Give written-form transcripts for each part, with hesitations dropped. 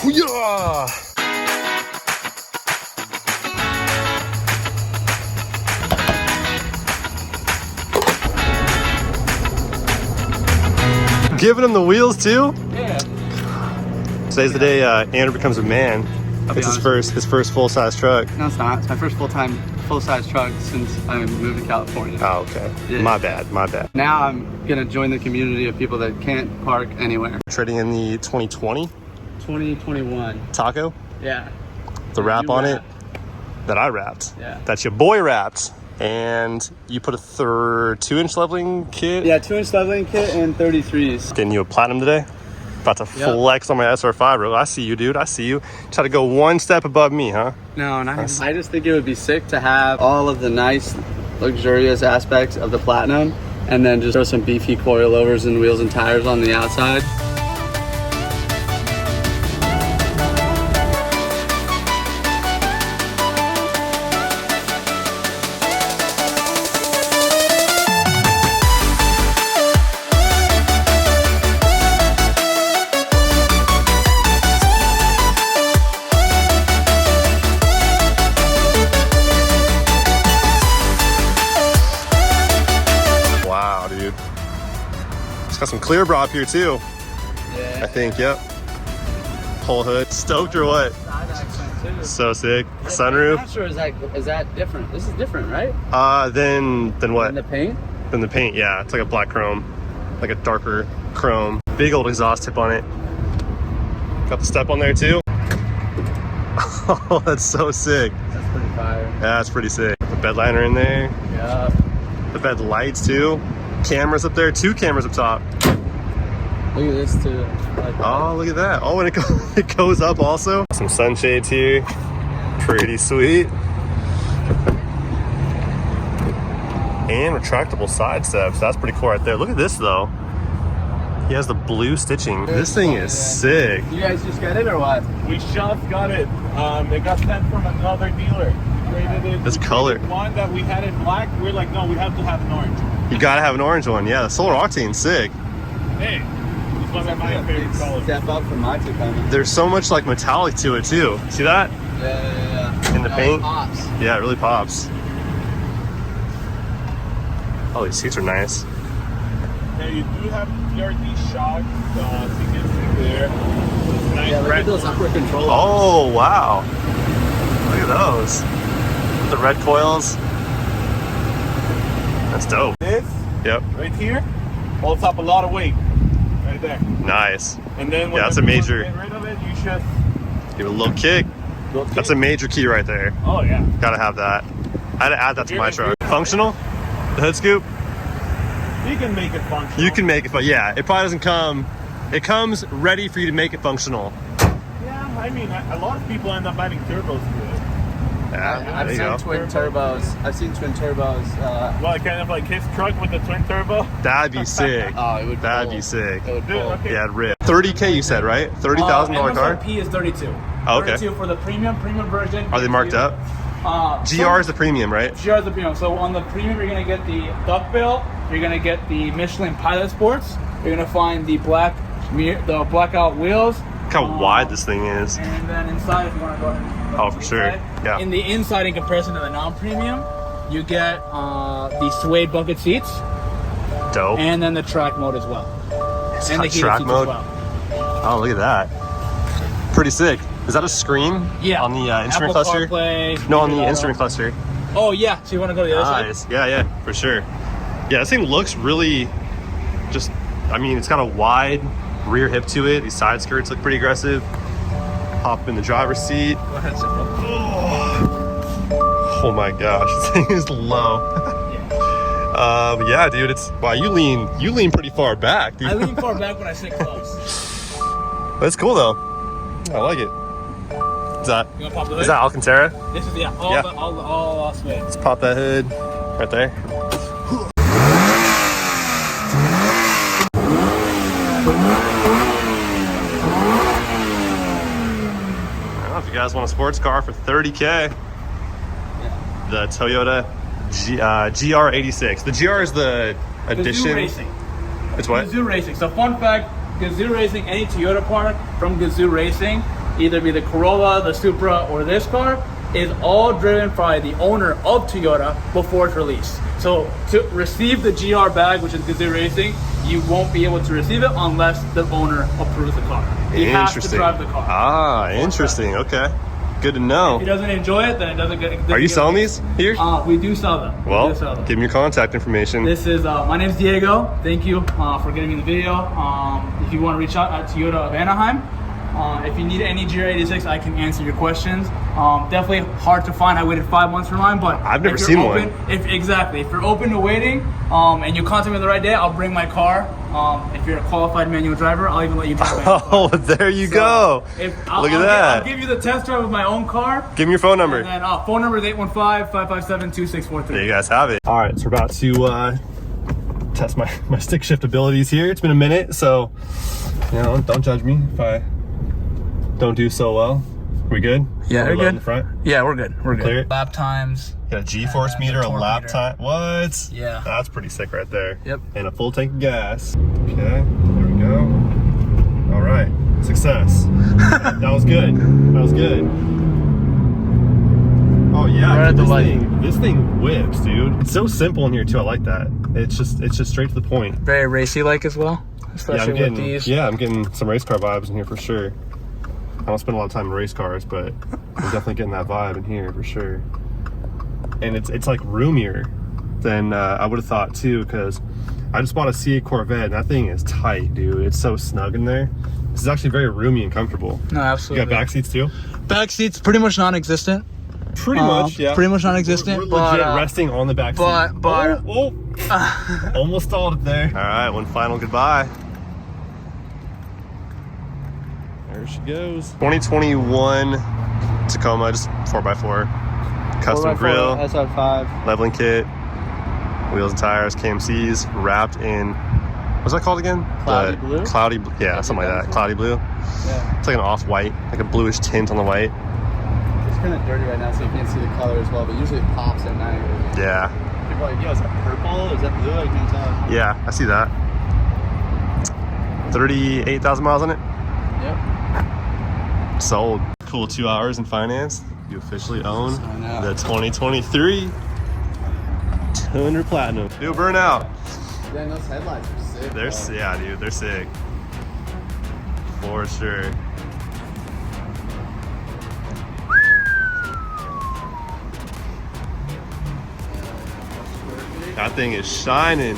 Yeah. Giving him the wheels too? Yeah. Today's the day Andrew becomes a man. It's his first full-size truck. No, it's not. It's my first full-size truck since I moved to California. Oh, okay. Yeah. My bad. Now I'm gonna join the community of people that can't park anywhere. Trading in the 2020 2021. Taco. Yeah. The wrap on it that I wrapped. Yeah. That's your boy wrapped. And you put a 2-inch leveling kit? Yeah, 2-inch leveling kit and 33s. Getting you a platinum today? About to flex on my SR5, bro. I see you, dude. I see you. Try to go one step above me, huh? No, I just think it would be sick to have all of the nice, luxurious aspects of the platinum and then just throw some beefy coilovers and wheels and tires on the outside. It's got some clear bra up here too. Yeah. I think, yep. Whole hood. Stoked or what? Side accent too. So sick. Sunroof. I'm not sure, is that different? This is different, right? Then what? Than the paint? Than the paint, yeah. It's like a black chrome. Like a darker chrome. Big old exhaust tip on it. Got the step on there too. Oh, that's so sick. That's pretty fire. Yeah, that's pretty sick. The bed liner in there. Yeah. The bed lights too. Cameras up there, 2 cameras up top. Look at this too. Like oh, look at that. Oh, and it goes up also. Some sunshades here. Pretty sweet. And retractable side steps. That's pretty cool right there. Look at this though. He has the blue stitching. This thing is sick. You guys just got it or what? We just got it. It got sent from another dealer. Traded it. This color. One that we had in black. We're like, no, we have to have an orange. You gotta have an orange one. Yeah, the solar octane's sick. Hey, this one of my favorite colors. Step up from my Tacoma. There's so much like metallic to it too. See that? Yeah. In the paint? It pops. Yeah, it really pops. Oh, these seats are nice. Now you do have PRD shocks. You can see there. Nice Yeah, look at those upper controls. Oh, wow. Look at those. The red coils. That's dope. This, right here, holds up a lot of weight. Right there. Nice. And then yeah, that's a major. Get rid of it, you just give it a little kick. That's a major key right there. Oh yeah. Gotta have that. I had to add that to my truck. Functional? The hood scoop? You can make it functional. You can make it, but yeah, it probably doesn't come. It comes ready for you to make it functional. Yeah, I mean, a lot of people end up adding turbos to it. Yeah, I've seen twin turbos. I've seen twin turbos. Well, kind of like his truck with the twin turbo. That'd be sick. Oh, it would. That'd be sick. It would. Okay. Yeah, it'd rip. 30K, you said, right? $30,000 car. MSRP is 32. Oh, okay. 32 for the premium version. Are they marked up? GR is the premium, right? GR is the premium. So on the premium, you're gonna get the duckbill. You're gonna get the Michelin Pilot Sports. You're gonna find the blackout wheels. Look how wide this thing is. And then inside, if you want to go ahead. Oh, for sure. Yeah. In the inside, in comparison to the non-premium, you get the suede bucket seats. Dope. And then the track mode as well. It's and got the heated track seats mode. as well. Oh, look at that. Pretty sick. Is that a screen? Yeah. On the instrument Apple cluster? CarPlay, No, on the instrument cluster. Oh yeah. So you want to go to the other Nice. side? Yeah, for sure. Yeah, this thing looks really just, I mean, it's got a wide rear hip to it. These side skirts look pretty aggressive. Hop in the driver's seat. Go ahead, sit Oh my gosh, this thing is low. Yeah, dude, it's, wow, you lean pretty far back, dude. I lean far back when I sit close. That's cool though. I like it. Is that, You want to pop the hood? is that Alcantara? This is all suede. Let's pop that hood right there. I don't know if you guys want a sports car for 30K. Yeah. The Toyota GR86. The GR is the edition. The new racing. It's what? Gazoo Racing. So fun fact, Gazoo Racing, any Toyota part from Gazoo Racing, either be the Corolla, the Supra, or this car, is all driven by the owner of Toyota before it's released. So to receive the GR bag, which is Gazoo Racing, you won't be able to receive it unless the owner approves the car. He has to drive the car. Ah, interesting. Okay. Good to know. If he doesn't enjoy it, then it doesn't get. Are you selling these here? We do sell them. Well, give me your contact information. This is, my name's Diego. Thank you for getting me the video. If you want to reach out at Toyota of Anaheim, if you need any GR86, I can answer your questions. Definitely hard to find. I waited 5 months for mine, but I've never seen one. If you're open to waiting, and you contact me on the right day, I'll bring my car. If you're a qualified manual driver, I'll even let you drive my car. Oh, there you go. Look at that. I'll give you the test drive of my own car. Give me your phone number. And then phone number is 815-557-2643. There you guys have it. All right, so we're about to test my stick shift abilities here. It's been a minute, so don't judge me if I don't do so well. We good? Yeah, we're good. In the front? Yeah, we're good. We're Clear? good. Lap times. Got a G-force meter, a lap meter. time. What? Yeah. That's pretty sick right there. Yep. And a full tank of gas. Okay, there we go. All right, success. That was good. That was good. Oh yeah, Right at the light. This thing whips, dude. It's so simple in here too. I like that. It's just straight to the point. Very racy-like as well, especially with these. Yeah, I'm getting some race car vibes in here for sure. I don't spend a lot of time in race cars, but I'm definitely getting that vibe in here for sure. And it's like roomier than I would have thought too, because I just bought a C8 Corvette and that thing is tight, dude. It's so snug in there. This is actually very roomy and comfortable. No, absolutely. You got back seats too? Back seats pretty much non-existent. Pretty much, yeah. Pretty much non-existent. We're legit resting on the back seat. But Almost stalled it there. All right, one final goodbye. There she goes. 2021 Tacoma, just 4x4. Custom 4x4, grill, SR5. leveling kit, wheels and tires, KMCs, wrapped in, what's that called again? Cloudy blue? Cloudy, yeah, something like that. Cloudy blue. Yeah. It's like an off-white, like a bluish tint on the white. It's kind of dirty right now, so you can't see the color as well, but usually it pops at night. Yeah. People are like, yo, is that purple? Is that blue? I can't tell. Yeah, I see that. 38,000 miles on it. Yep. Sold. Cool 2 hours in finance. You officially own I know. the 2023 Tundra Platinum. Do a burnout. Then those headlights are sick. They're bro. yeah, dude. They're sick. For sure. That thing is shining.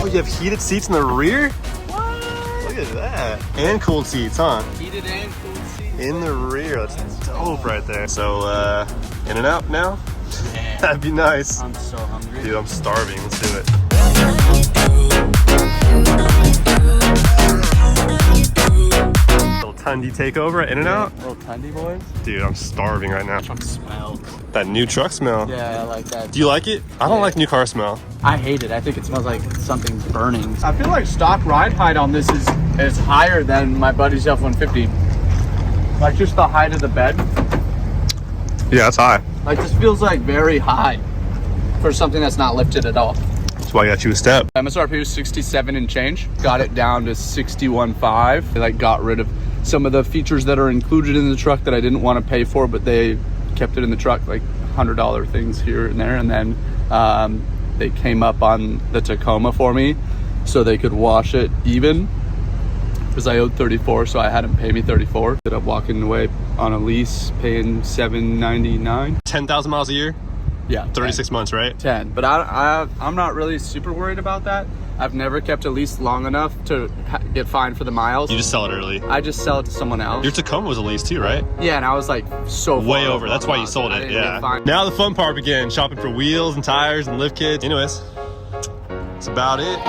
Oh, you have heated seats in the rear? What? Look at that. And cooled seats, huh? Heated and cooled seats. In the rear. That's dope right there. So, in and out now? Yeah. That'd be nice. I'm so hungry. Dude, I'm starving. Let's do it. Little Tundy takeover at In-N-Out. Little Tundy boys. Dude, I'm starving right now. Truck smells. That new truck smell. Yeah, I like that. Do you like it? I don't like new car smell. I hate it. I think it smells like something's burning. I feel like stock ride height on this is higher than my buddy's F-150. Like just the height of the bed. Yeah, that's high. Like this feels like very high for something that's not lifted at all. That's why I got you a step. MSRP was 67 and change. Got it down to 61.5. They like got rid of some of the features that are included in the truck that I didn't want to pay for, but they kept it in the truck, like $100 things here and there. And then they came up on the Tacoma for me so they could wash it even, because I owed 34, so I had them pay me 34. Ended up walking away on a lease, paying $799. 10,000 miles a year? Yeah, 36 months, right? 10. But I'm not really super worried about that. I've never kept a lease long enough to get fined for the miles. You just sell it early. I just sell it to someone else. Your Tacoma was a lease too, right? Yeah, and I was like so Way far over. That's why you sold I it. didn't Yeah. get fined. Now the fun part begins. Shopping for wheels and tires and lift kits. Anyways, that's about it.